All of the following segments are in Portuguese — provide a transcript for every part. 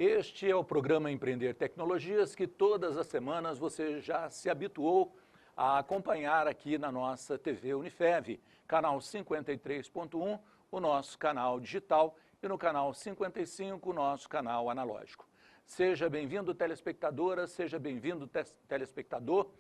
Este é o programa Empreender Tecnologias que todas as semanas você já se habituou a acompanhar aqui na nossa TV Unifev, canal 53.1, o nosso canal digital, e no canal 55, o nosso canal analógico. Seja bem-vindo, telespectadora, seja bem-vindo, telespectador.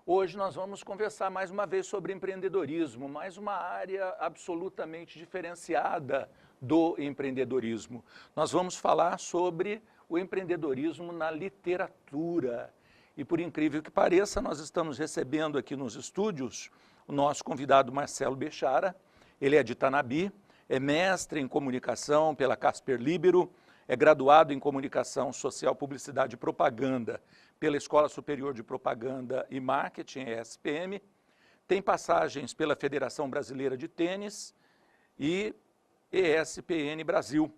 Hoje nós vamos conversar mais uma vez sobre empreendedorismo, mais uma área absolutamente diferenciada do empreendedorismo. Nós vamos falar sobre o empreendedorismo na literatura. E por incrível que pareça, nós estamos recebendo aqui nos estúdios o nosso convidado Marcelo Bechara. Ele é de Tanabi, é mestre em comunicação pela Casper Libero, é graduado em comunicação social, publicidade e propaganda pela Escola Superior de Propaganda e Marketing, ESPM, tem passagens pela Federação Brasileira de Tênis e ESPN Brasil.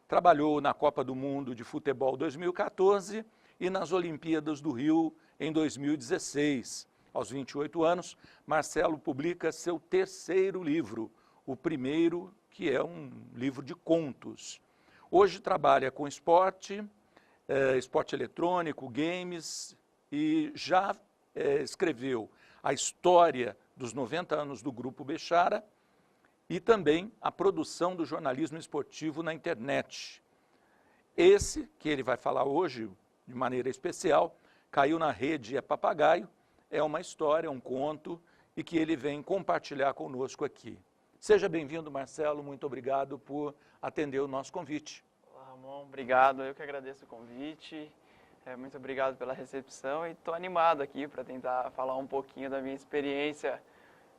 Trabalhou na Copa do Mundo de Futebol 2014 e nas Olimpíadas do Rio em 2016. Aos 28 anos, Marcelo publica seu terceiro livro, o primeiro, que é um livro de contos. Hoje trabalha com esporte, esporte eletrônico, games, e já escreveu a história dos 90 anos do Grupo Bechara e também a produção do jornalismo esportivo na internet. Esse, que ele vai falar hoje de maneira especial, Caiu na Rede é Papagaio, é uma história, um conto, e que ele vem compartilhar conosco aqui. Seja bem-vindo, Marcelo, muito obrigado por atender o nosso convite. Olá, Ramon, obrigado, eu que agradeço o convite, muito obrigado pela recepção e estou animado aqui para tentar falar um pouquinho da minha experiência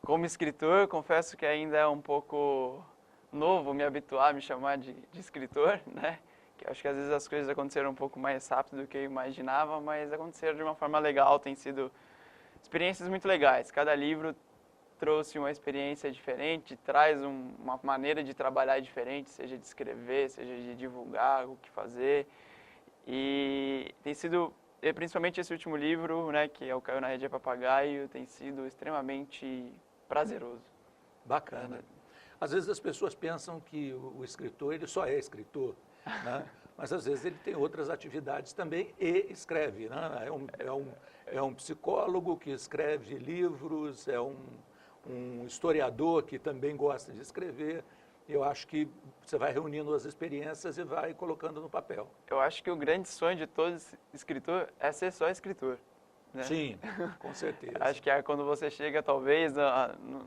como escritor. Confesso que ainda é um pouco novo me habituar a me chamar de escritor, né? Que acho que às vezes as coisas aconteceram um pouco mais rápido do que eu imaginava, mas aconteceram de uma forma legal, tem sido experiências muito legais. Cada livro trouxe uma experiência diferente, traz uma maneira de trabalhar diferente, seja de escrever, seja de divulgar, o que fazer. E tem sido, principalmente esse último livro, né, que é o Caiu na Rede é Papagaio, tem sido extremamente prazeroso. Bacana. Às vezes as pessoas pensam que o escritor ele só é escritor, né? Mas às vezes ele tem outras atividades também e escreve, né? É um psicólogo que escreve livros, é um historiador que também gosta de escrever. Eu acho que você vai reunindo as experiências e vai colocando no papel. Eu acho que o grande sonho de todo escritor é ser só escritor, né? Sim, com certeza. Acho que é quando você chega, talvez,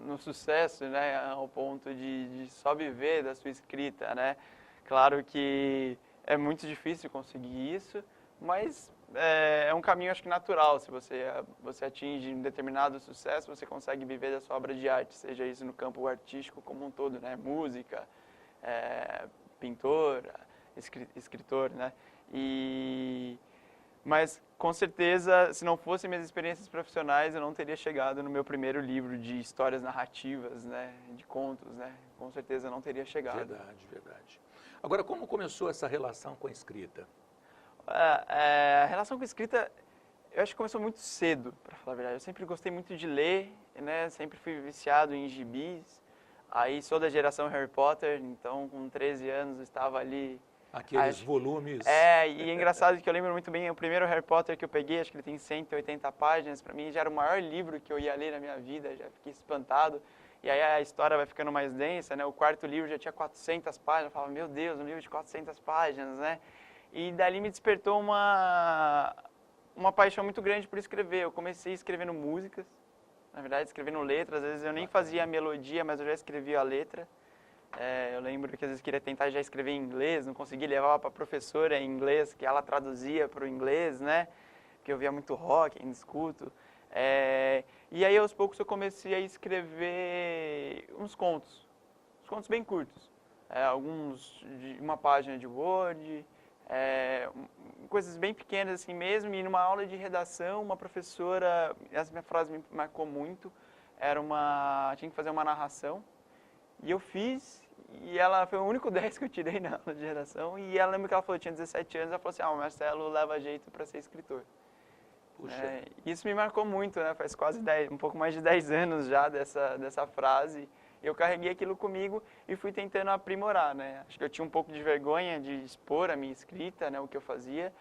no sucesso, né, ao ponto de só viver da sua escrita, né? Claro que é muito difícil conseguir isso, mas é um caminho, acho que natural. Se você atinge um determinado sucesso, você consegue viver da sua obra de arte, seja isso no campo artístico como um todo, né? Música, pintor, escritor, né? Mas, com certeza, se não fossem minhas experiências profissionais, eu não teria chegado no meu primeiro livro de histórias narrativas, né? De contos, né? Com certeza não teria chegado. Verdade, verdade. Agora, como começou essa relação com a escrita? A relação com a escrita, eu acho que começou muito cedo, para falar a verdade. Eu sempre gostei muito de ler, né? Sempre fui viciado em gibis. Aí sou da geração Harry Potter, então com 13 anos eu estava ali. Aqueles volumes... E é engraçado que eu lembro muito bem, o primeiro Harry Potter que eu peguei, acho que ele tem 180 páginas, para mim já era o maior livro que eu ia ler na minha vida, já fiquei espantado. E aí a história vai ficando mais densa, né? O quarto livro já tinha 400 páginas, eu falava, meu Deus, um livro de 400 páginas, né? E dali me despertou uma paixão muito grande por escrever. Eu comecei escrevendo músicas, na verdade, escrevendo letras. Às vezes eu nem fazia a melodia, mas eu já escrevia a letra. Eu lembro que às vezes queria tentar já escrever em inglês, não conseguia, levava para a professora em inglês, que ela traduzia para o inglês, né? Porque eu via muito rock, ainda escuto. E aí aos poucos eu comecei a escrever uns contos bem curtos. Alguns de uma página de Word, coisas bem pequenas assim mesmo. E numa aula de redação, uma professora, essa minha frase me marcou muito, tinha que fazer uma narração. E eu fiz, e ela foi o único 10 que eu tirei na aula de redação. E ela lembra que ela falou, tinha 17 anos, ela falou assim, o Marcelo leva jeito para ser escritor. Isso me marcou muito, né? Faz quase um pouco mais de 10 anos já dessa frase. Eu carreguei aquilo comigo e fui tentando aprimorar, né? Acho que eu tinha um pouco de vergonha de expor a minha escrita, né, o que eu fazia.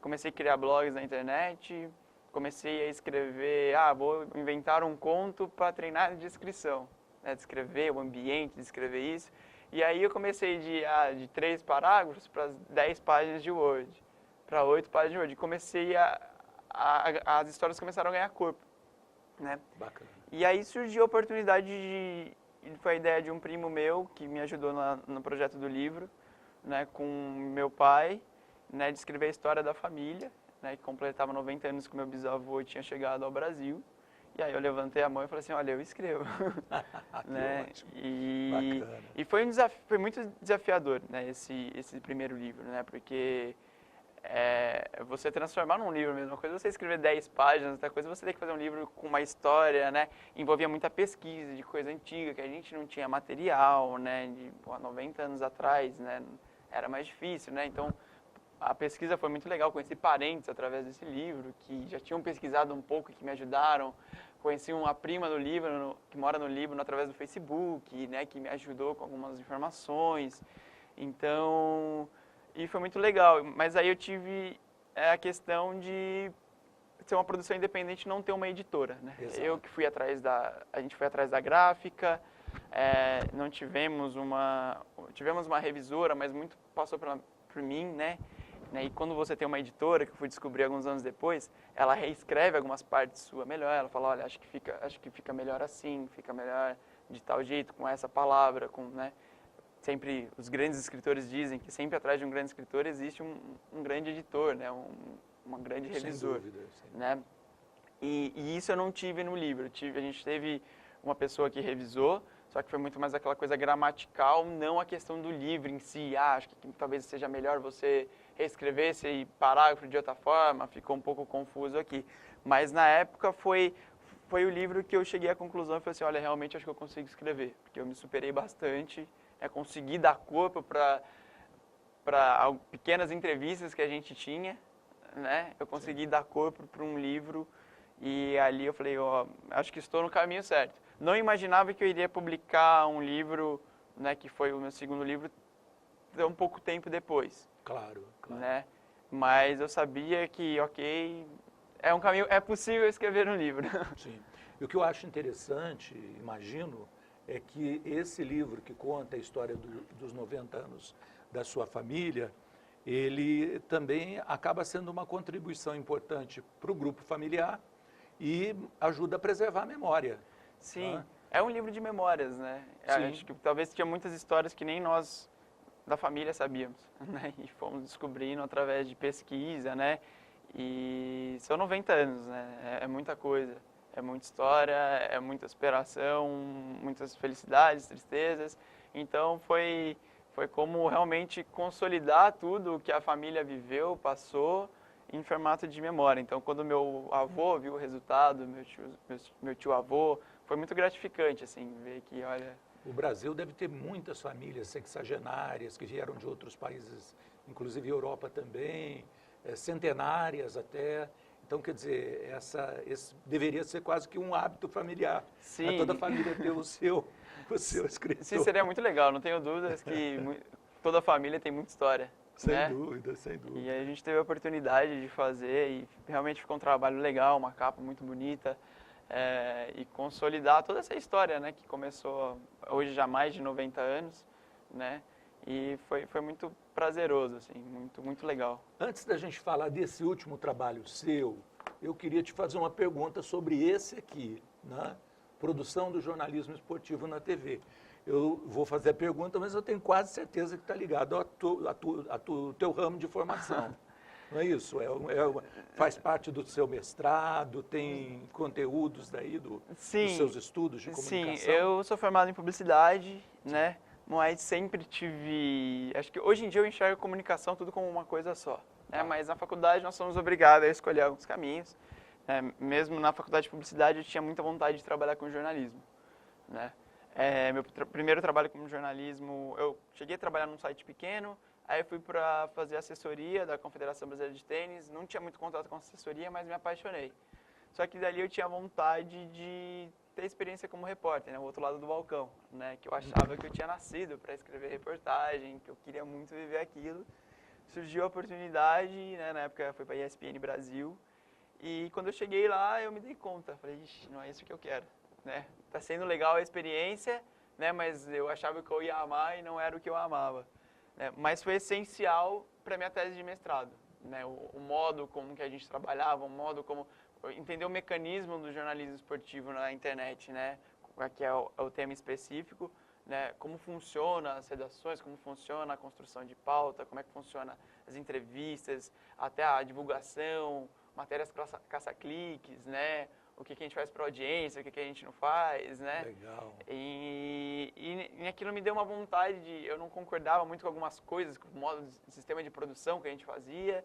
Comecei a criar blogs na internet, comecei a escrever, vou inventar um conto para treinar de escrição, né, descrever o ambiente, descrever isso. E aí eu comecei de 3 parágrafos para 10 páginas de Word, para 8 páginas de Word. E comecei as histórias começaram a ganhar corpo, né? Bacana. E aí surgiu a oportunidade foi a ideia de um primo meu que me ajudou no projeto do livro, né, com meu pai, né, de escrever a história da família, né, que completava 90 anos que meu bisavô tinha chegado ao Brasil. E aí eu levantei a mão e falei assim, olha, eu escrevo. Né? Ótimo. E foi foi muito desafiador, né, esse primeiro livro, né, porque você transformar num livro, a mesma coisa você escrever 10 páginas, outra coisa você tem que fazer um livro com uma história, né, envolvia muita pesquisa de coisa antiga, que a gente não tinha material, né, de 90 anos atrás, né, era mais difícil, né, então a pesquisa foi muito legal, conheci parentes através desse livro, que já tinham pesquisado um pouco e que me ajudaram. Conheci uma prima do Líbano, que mora no Líbano, através do Facebook, né, que me ajudou com algumas informações. Então, e foi muito legal. Mas aí eu tive a questão de ser uma produção independente e não ter uma editora, né? Eu que fui atrás a gente foi atrás da gráfica, não tivemos uma revisora, mas muito passou por mim, né? E quando você tem uma editora, que eu fui descobrir alguns anos depois, ela reescreve algumas partes sua melhor. Ela fala, olha, acho que fica melhor assim, fica melhor de tal jeito, com essa palavra, né? Sempre os grandes escritores dizem que sempre atrás de um grande escritor existe um grande editor, né? Uma grande revisor. Sem dúvida. Né? E isso eu não tive no livro. A gente teve uma pessoa que revisou, só que foi muito mais aquela coisa gramatical, não a questão do livro em si. Acho que talvez seja melhor você reescrever esse parágrafo de outra forma, ficou um pouco confuso aqui. Mas na época foi o livro que eu cheguei à conclusão e falei assim, olha, realmente acho que eu consigo escrever, porque eu me superei bastante, consegui dar corpo para pequenas entrevistas que a gente tinha, né? Eu consegui dar corpo para um livro e ali eu falei, acho que estou no caminho certo. Não imaginava que eu iria publicar um livro, né, que foi o meu segundo livro, um pouco tempo depois. Claro. Né? Mas eu sabia que, é um caminho, é possível escrever um livro. Sim. E o que eu acho interessante, imagino, é que esse livro que conta a história dos 90 anos da sua família, ele também acaba sendo uma contribuição importante para o grupo familiar e ajuda a preservar a memória. Sim, é um livro de memórias, né? Acho que talvez tinha muitas histórias que nem nós da família sabíamos, né? E fomos descobrindo através de pesquisa, né? E são 90 anos, né? É muita coisa, é muita história, é muita superação, muitas felicidades, tristezas. Então foi como realmente consolidar tudo o que a família viveu, passou, em formato de memória. Então, quando meu avô viu o resultado, meu tio-avô, foi muito gratificante, assim, ver que, olha... O Brasil deve ter muitas famílias sexagenárias que vieram de outros países, inclusive Europa também, centenárias até. Então, quer dizer, esse deveria ser quase que um hábito familiar. Sim. Né? Toda família ter o seu escritor. Sim, seria muito legal. Não tenho dúvidas que toda família tem muita história. Sem dúvida, sem dúvida. E aí a gente teve a oportunidade de fazer e realmente ficou um trabalho legal, uma capa muito bonita. E consolidar toda essa história, né, que começou hoje já há mais de 90 anos, né, e foi muito prazeroso, assim, muito legal. Antes da gente falar desse último trabalho seu, eu queria te fazer uma pergunta sobre esse aqui, né, produção do jornalismo esportivo na TV. Eu vou fazer a pergunta, mas eu tenho quase certeza que está ligado ao teu ramo de formação. Não é isso? Faz parte do seu mestrado, tem conteúdos daí dos seus estudos de comunicação? Sim, eu sou formado em publicidade, né? Mas sempre tive... Acho que hoje em dia eu enxergo comunicação tudo como uma coisa só. Né? Mas na faculdade nós somos obrigados a escolher alguns caminhos. Mesmo na faculdade de publicidade eu tinha muita vontade de trabalhar com jornalismo. Né? Meu primeiro trabalho com jornalismo, eu cheguei a trabalhar num site pequeno. Aí eu fui para fazer assessoria da Confederação Brasileira de Tênis, não tinha muito contato com assessoria, mas me apaixonei. Só que dali eu tinha vontade de ter experiência como repórter, né, o outro lado do balcão, né, que eu achava que eu tinha nascido para escrever reportagem, que eu queria muito viver aquilo. Surgiu a oportunidade, né, na época foi para a ESPN Brasil, e quando eu cheguei lá eu me dei conta, falei, ixi, não é isso que eu quero, né? Tá sendo legal a experiência, né, mas eu achava que eu ia amar e não era o que eu amava, né? Mas foi essencial para minha tese de mestrado, né? O modo como que a gente trabalhava, o modo como entender o mecanismo do jornalismo esportivo na internet, né? Que é o tema específico, né? Como funciona as redações, como funciona a construção de pauta, como é que funciona as entrevistas, até a divulgação, matérias caça-cliques, né? O que a gente faz para a audiência, o que a gente não faz, né? Legal. E aquilo me deu uma vontade de... Eu não concordava muito com algumas coisas, com o modo de sistema de produção que a gente fazia,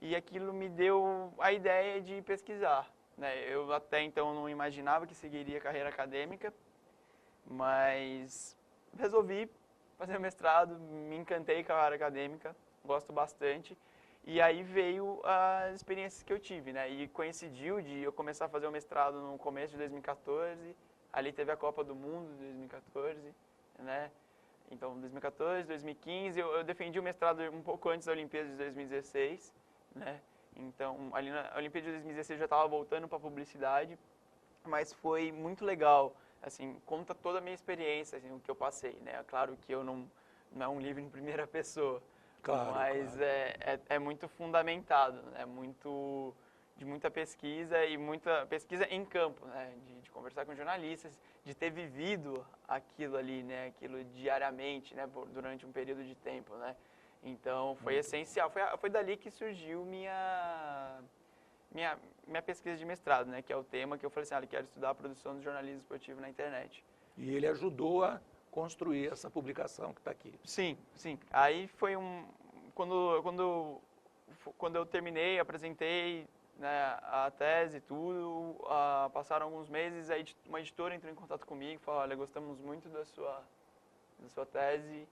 e aquilo me deu a ideia de pesquisar, né? Eu até então não imaginava que seguiria carreira acadêmica, mas resolvi fazer o mestrado, me encantei com a área acadêmica, gosto bastante. E aí veio as experiências que eu tive, né? E coincidiu de eu começar a fazer o mestrado no começo de 2014, ali teve a Copa do Mundo de 2014, né? Então, 2014, 2015, eu defendi o mestrado um pouco antes da Olimpíada de 2016, né? Então, ali na Olimpíada de 2016 eu já estava voltando para a publicidade, mas foi muito legal, assim, conta toda a minha experiência, assim, o que eu passei, né? Claro que eu não é um livro em primeira pessoa, Claro, mas claro. é muito fundamentado, né? De muita pesquisa e muita pesquisa em campo, né? De conversar com jornalistas, de ter vivido aquilo ali, né? Aquilo diariamente, né? Durante um período de tempo, né? Então foi essencial. Foi dali que surgiu minha pesquisa de mestrado, né? Que é o tema que eu falei assim, eu quero estudar a produção do jornalismo esportivo na internet. E ele ajudou a construir essa publicação que está aqui. Sim, sim. Aí foi quando eu terminei, apresentei, né, a tese e tudo, passaram alguns meses, aí uma editora entrou em contato comigo e falou, olha, gostamos muito da sua tese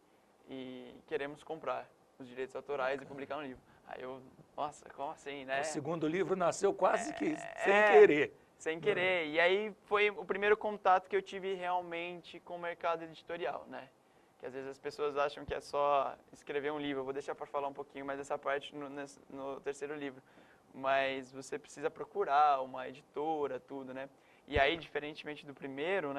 e queremos comprar os direitos autorais e publicar um livro. Aí eu, nossa, como assim, né? O segundo livro nasceu quase que sem querer. Sem querer. E aí foi o primeiro contato que eu tive realmente com o mercado editorial, né? Que às vezes as pessoas acham que é só escrever um livro. Eu vou deixar para falar um pouquinho mais dessa parte no terceiro livro. Mas você precisa procurar uma editora, tudo, né? E aí, diferente do primeiro,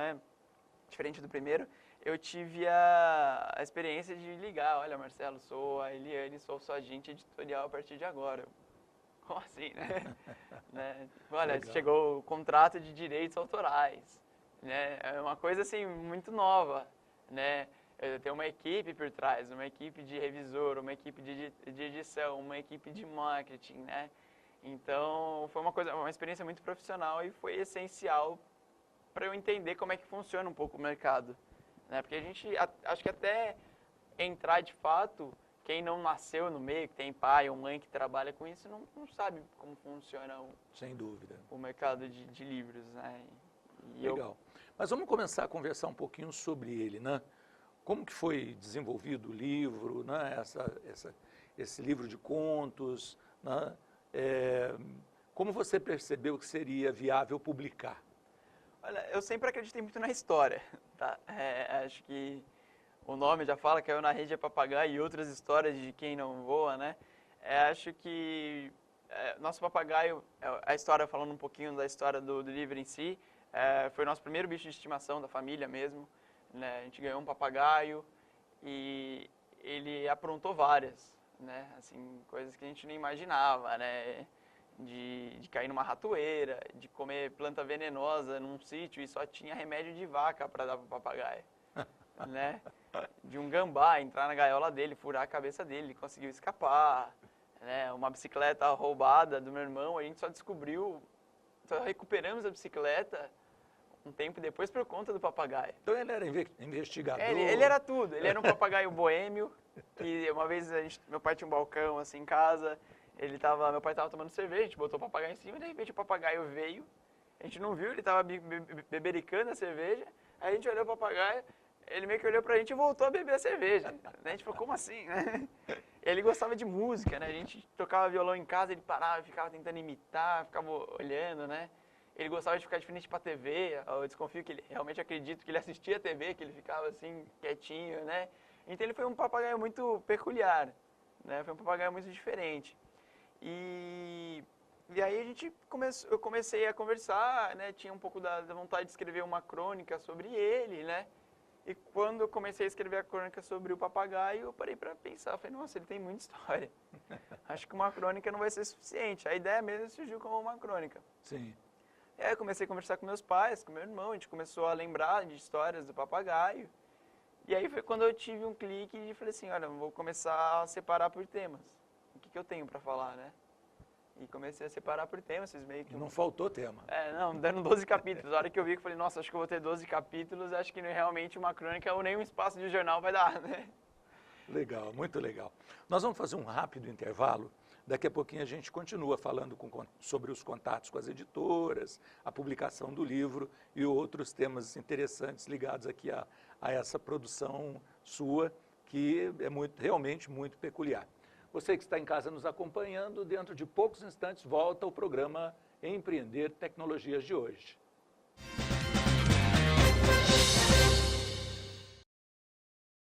eu tive a experiência de ligar. Olha, Marcelo, sou a Eliane, sou sua agente editorial a partir de agora. Como assim, né? Olha, Legal. chegou o contrato de direitos autorais, né? É uma coisa assim muito nova, né? Tem uma equipe por trás, uma equipe de revisor, uma equipe de edição, uma equipe de marketing, né? Então, foi uma experiência muito profissional e foi essencial para eu entender como é que funciona um pouco o mercado, né? Porque acho que até entrar de fato, quem não nasceu no meio, que tem pai ou mãe que trabalha com isso, não sabe como funciona Sem dúvida. o mercado de livros, né? Legal. Mas vamos começar a conversar um pouquinho sobre ele, né? Como que foi desenvolvido o livro, né? Esse livro de contos, né? Como você percebeu que seria viável publicar? Olha, eu sempre acreditei muito na história, tá? Acho que o nome já fala, Caiu na Rede é Papagaio e outras histórias de quem não voa, né? Acho que nosso papagaio, a história, falando um pouquinho da história do livro em si, foi o nosso primeiro bicho de estimação da família mesmo, né? A gente ganhou um papagaio e ele aprontou várias, né? Assim, coisas que a gente não imaginava, né? De cair numa ratoeira, de comer planta venenosa num sítio e só tinha remédio de vaca para dar para o papagaio, né? De um gambá entrar na gaiola dele, furar a cabeça dele, ele conseguiu escapar, né? Uma bicicleta roubada do meu irmão, a gente só recuperamos a bicicleta um tempo depois por conta do papagaio. Então ele era investigador? Ele era tudo, ele era um papagaio boêmio, que uma vez meu pai tinha um balcão assim em casa, meu pai estava tomando cerveja, a gente botou o papagaio em cima, e de repente o papagaio veio, a gente não viu, ele estava bebericando a cerveja, aí a gente olhou o papagaio, ele meio que olhou pra gente e voltou a beber a cerveja. A gente falou, como assim, né? Ele gostava de música, né? A gente tocava violão em casa, ele parava, ficava tentando imitar, ficava olhando, né? ele gostava de ficar de frente para a TV, eu desconfio que ele, realmente acredito que ele assistia a TV, que ele ficava assim, quietinho, né? Então ele foi um papagaio muito peculiar, né? Foi um papagaio muito diferente. E aí eu comecei a conversar, né? Tinha um pouco da vontade de escrever uma crônica sobre ele, né? E quando eu comecei a escrever a crônica sobre o papagaio, eu parei para pensar, falei, nossa, ele tem muita história. Acho que uma crônica não vai ser suficiente. A ideia mesmo surgiu como uma crônica. Sim. E aí eu comecei a conversar com meus pais, com meu irmão, a gente começou a lembrar de histórias do papagaio. E aí foi quando eu tive um clique e falei assim, olha, eu vou começar a separar por temas. O que eu tenho para falar, né? E comecei a separar por temas, vocês meio que... Não faltou tema. Não, dando 12 capítulos. A hora que eu vi, eu falei, nossa, acho que eu vou ter 12 capítulos, acho que realmente uma crônica ou nem um espaço de jornal vai dar, né? Legal, muito legal. Nós vamos fazer um rápido intervalo. Daqui a pouquinho a gente continua falando sobre os contatos com as editoras, a publicação do livro e outros temas interessantes ligados aqui a essa produção sua, que é realmente muito peculiar. Você que está em casa nos acompanhando, dentro de poucos instantes volta o programa Empreender Tecnologias de hoje.